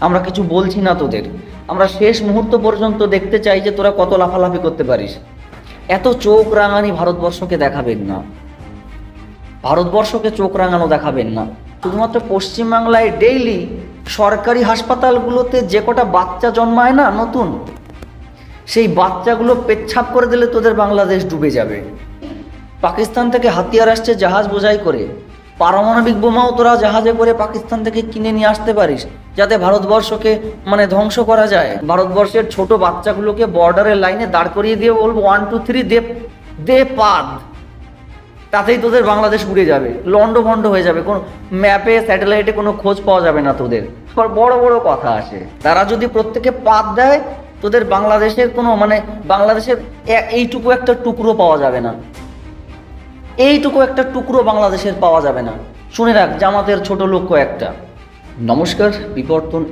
আমরা কিছু বলছি না তোদের, আমরা শেষ মুহূর্ত পর্যন্ত দেখতে চাই যে তোরা কত লাফালাফি করতে পারিস। এত চোখ রাঙানি ভারতবর্ষকে দেখাবেন না, ভারতবর্ষকে চোখ রাঙানো দেখাবেন না। শুধুমাত্র পশ্চিমবাংলায় ডেইলি সরকারি হাসপাতালগুলোতে যে কটা বাচ্চা জন্মায় না নতুন, সেই বাচ্চাগুলো পেচ্ছাপ করে দিলে তোদের বাংলাদেশ ডুবে যাবে। পাকিস্তান থেকে হাতিয়ার আসছে জাহাজ বোঝাই করে, পারমাণবিক বোমাও তোরা জাহাজে করে পাকিস্তান থেকে কিনে নিয়ে আসতে পারিস, যাতে ভারতবর্ষকে ধ্বংস করা যায়। ভারতবর্ষের ছোট বাচ্চাগুলোকে বর্ডারের লাইনে দাঁড় করিয়ে দিয়ে বলবো 1 2 3 দে দে পাদ, তাতেই তোদের বাংলাদেশ উড়ে যাবে, লন্ডভন্ড হয়ে যাবে, কোনো ম্যাপে স্যাটেলাইটে কোনো খোঁজ পাওয়া যাবে না তোদের। আবার বড় বড় কথা আসে, তারা যদি প্রত্যেকে পাদ দেয় তোদের বাংলাদেশের কোনো বাংলাদেশের এইটুকু একটা টুকরো পাওয়া যাবে না, এইটুকু একটা টুকরো বাংলাদেশের পাওয়া যাবে না। শুনে রাখ, জামাতের ছোট লক্ষ্য একটা। নমস্কার, বিবর্তন